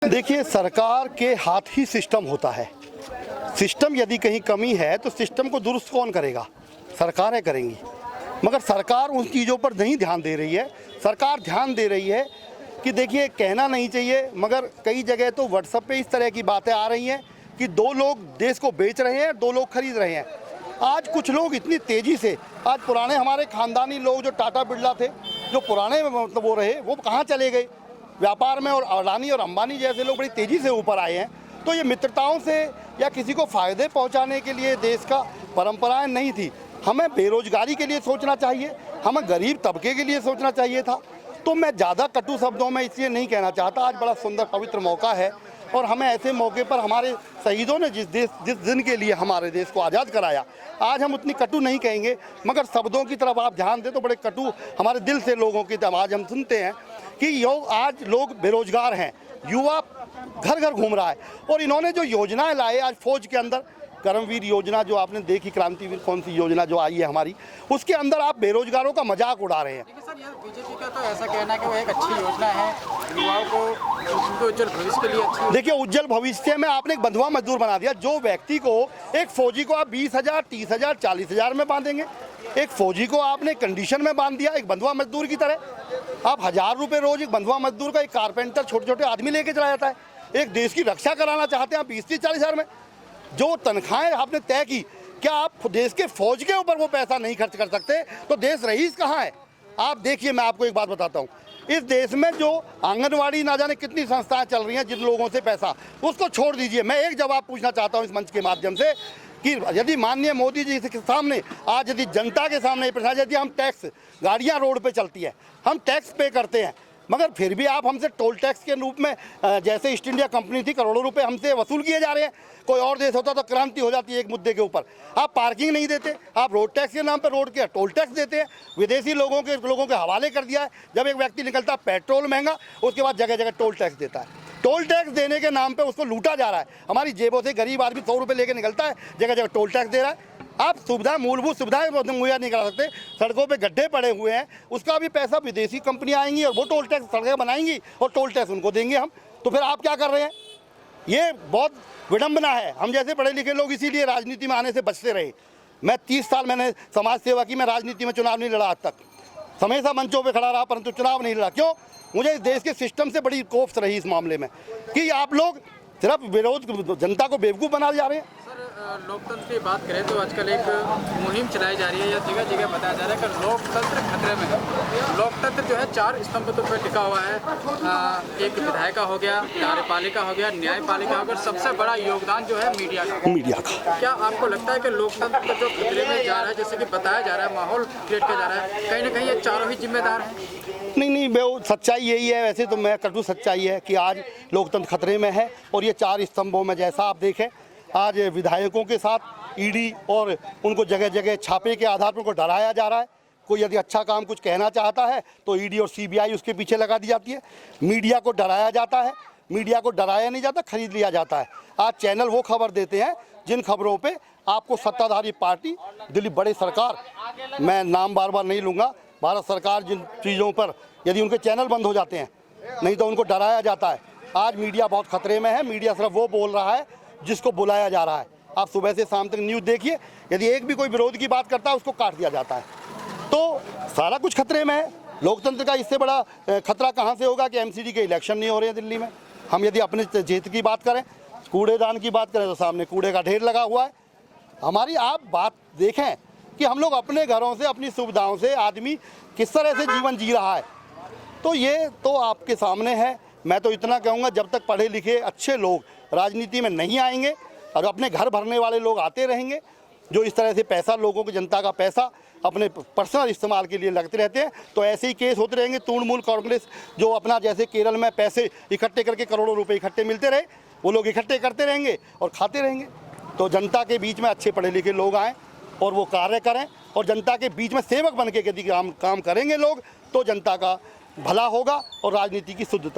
देखिए, सरकार के हाथ ही सिस्टम होता है। सिस्टम यदि कहीं कमी है तो सिस्टम को दुरुस्त कौन करेगा? सरकारें करेंगी। मगर सरकार उन चीज़ों पर नहीं ध्यान दे रही है। सरकार ध्यान दे रही है कि देखिए, कहना नहीं चाहिए मगर कई जगह तो व्हाट्सएप पे इस तरह की बातें आ रही हैं कि दो लोग देश को बेच रहे हैं, दो लोग खरीद रहे हैं। आज कुछ लोग इतनी तेज़ी से, आज पुराने हमारे ख़ानदानी लोग जो टाटा बिरला थे, जो पुराने मतलब वो रहे, वो कहाँ चले गए व्यापार में, और अडानी और अंबानी जैसे लोग बड़ी तेज़ी से ऊपर आए हैं। तो ये मित्रताओं से या किसी को फ़ायदे पहुंचाने के लिए देश का परंपराएं नहीं थी। हमें बेरोजगारी के लिए सोचना चाहिए, हमें गरीब तबके के लिए सोचना चाहिए था। तो मैं ज़्यादा कटु शब्दों में इसलिए नहीं कहना चाहता। आज बड़ा सुंदर पवित्र मौका है और हमें ऐसे मौके पर हमारे शहीदों ने जिस दिन के लिए हमारे देश को आज़ाद कराया, आज हम उतनी कटु नहीं कहेंगे, मगर शब्दों की तरफ आप ध्यान दें तो बड़े कटु हमारे दिल से लोगों की आवाज़ हम सुनते हैं कि आज लोग बेरोजगार हैं, युवा घर घर घूम रहा है। और इन्होंने जो योजनाएं लाए आज फौज के अंदर, कर्मवीर योजना जो आपने देखी, क्रांतिवीर कौन सी योजना जो आई है हमारी, उसके अंदर आप बेरोजगारों का मजाक उड़ा रहे हैं। देखिए सर, यार बीजेपी का तो ऐसा कहना है कि वो एक अच्छी योजना है, युवाओं को उनके उज्जवल भविष्य के लिए अच्छी। देखिए, उज्जवल भविष्य में आपने एक बंधुआ मजदूर बना दिया। जो व्यक्ति को, एक फौजी को आप 20,000, 30,000, 40,000 में बांधेंगे, एक फौजी को आपने कंडीशन में बांध दिया एक बंधुआ मजदूर की तरह। आप 1,000 रुपये रोज एक बंधुआ मजदूर का, एक कारपेंटर, छोटे छोटे आदमी लेके चला जाता है। एक देश की रक्षा कराना चाहते हैं आप 20-40 हज़ार में। जो तनख्वाहें आपने तय की, क्या आप देश के फौज के ऊपर वो पैसा नहीं खर्च कर सकते? तो देश रईस कहाँ है? आप देखिए, मैं आपको एक बात बताता हूँ, इस देश में जो आंगनवाड़ी ना जाने कितनी संस्थाएं चल रही हैं, जिन लोगों से पैसा, उसको छोड़ दीजिए। मैं एक जवाब पूछना चाहता हूँ इस मंच के माध्यम से कि यदि माननीय मोदी जी के सामने, आज यदि जनता के सामने प्रश्न, यदि हम टैक्स, गाड़ियाँ रोड पे चलती है, हम टैक्स पे करते हैं, मगर फिर भी आप हमसे टोल टैक्स के रूप में, जैसे ईस्ट इंडिया कंपनी थी, करोड़ों रुपए हमसे वसूल किए जा रहे हैं। कोई और देश होता तो क्रांति हो जाती है एक मुद्दे के ऊपर। आप पार्किंग नहीं देते, आप रोड टैक्स के नाम पर रोड के टोल टैक्स देते हैं, विदेशी लोगों के हवाले कर दिया है। जब एक व्यक्ति निकलता है, पेट्रोल महंगा, उसके बाद जगह जगह टोल टैक्स देता है। टोल टैक्स देने के नाम पे उसको लूटा जा रहा है। हमारी जेबों से गरीब आदमी 100 रुपये लेके निकलता है, जगह जगह टोल टैक्स दे रहा है। आप सुविधा, मूलभूत सुविधाएं मुहैया नहीं करा सकते। सड़कों पे गड्ढे पड़े हुए हैं, उसका भी पैसा विदेशी कंपनियां आएंगी और वो टोल टैक्स सड़कें बनाएंगी और टोल टैक्स उनको देंगे हम। तो फिर आप क्या कर रहे हैं? ये बहुत विडंबना है। हम जैसे पढ़े लिखे लोग इसीलिए राजनीति में आने से बचते रहे। मैं 30 साल मैंने समाज सेवा की, मैं राजनीति में चुनाव नहीं लड़ा आज तक, हमेशा मंचों पे खड़ा रहा, परंतु चुनाव नहीं लड़ा। क्यों? मुझे इस देश के सिस्टम से बड़ी कोफ्त रही इस मामले में कि आप लोग सिर्फ विरोध, जनता को बेवकूफ़ बना जा रहे हैं। सर, लोकतंत्र की बात करें तो आजकल एक मुहिम चलाई जा रही है, या जगह जगह बताया जा रहा है कि लोकतंत्र खतरे में है। लोकतंत्र जो है 4 स्तंभों पर टिका हुआ है। एक विधायिका हो गया, कार्यपालिका हो गया, न्यायपालिका हो गया, सबसे बड़ा योगदान जो है मीडिया का। क्या आपको लगता है कि लोकतंत्र जो खतरे में जा रहा है, जैसे कि बताया जा रहा है, माहौल क्रिएट किया जा रहा है, कहीं ना कहीं ये चारों ही जिम्मेदार हैं? नहीं, वो सच्चाई यही है। वैसे तो मैं कटु सच्चाई है कि आज लोकतंत्र खतरे में है। और ये 4 स्तंभों में, जैसा आप देखें, आज विधायकों के साथ ईडी और उनको जगह जगह छापे के आधार पर उनको डराया जा रहा है। कोई यदि अच्छा काम कुछ कहना चाहता है तो ईडी और सीबीआई उसके पीछे लगा दी जाती है। मीडिया को डराया जाता है, मीडिया को डराया नहीं जाता, खरीद लिया जाता है। आज चैनल वो खबर देते हैं जिन खबरों पे आपको सत्ताधारी पार्टी, दिल्ली बड़ी सरकार, मैं नाम बार बार नहीं लूँगा, भारत सरकार, जिन चीज़ों पर यदि उनके चैनल बंद हो जाते हैं, नहीं तो उनको डराया जाता है। आज मीडिया बहुत खतरे में है। मीडिया सिर्फ वो बोल रहा है जिसको बुलाया जा रहा है। आप सुबह से शाम तक न्यूज़ देखिए, यदि एक भी कोई विरोध की बात करता है उसको काट दिया जाता है। तो सारा कुछ खतरे में है। लोकतंत्र का इससे बड़ा खतरा कहाँ से होगा कि एमसीडी के इलेक्शन नहीं हो रहे हैं दिल्ली में। हम यदि अपने क्षेत्र की बात करें, कूड़ेदान की बात करें, तो सामने कूड़े का ढेर लगा हुआ है। हमारी आप बात देखें कि हम लोग अपने घरों से, अपनी सुविधाओं से आदमी किस तरह से जीवन जी रहा है, तो ये तो आपके सामने है। मैं तो इतना कहूँगा, जब तक पढ़े लिखे अच्छे लोग राजनीति में नहीं आएंगे और अपने घर भरने वाले लोग आते रहेंगे, जो इस तरह से पैसा, लोगों की, जनता का पैसा अपने पर्सनल इस्तेमाल के लिए लगते रहते हैं, तो ऐसे ही केस होते रहेंगे। तृणमूल कांग्रेस जो अपना, जैसे केरल में पैसे इकट्ठे करके करोड़ों रुपए इकट्ठे मिलते रहे, वो लोग इकट्ठे करते रहेंगे और खाते रहेंगे। तो जनता के बीच में अच्छे पढ़े लिखे लोग आएँ और वो कार्य करें, और जनता के बीच में सेवक बन के यदि काम करेंगे लोग, तो जनता का भला होगा और राजनीति की शुद्धता।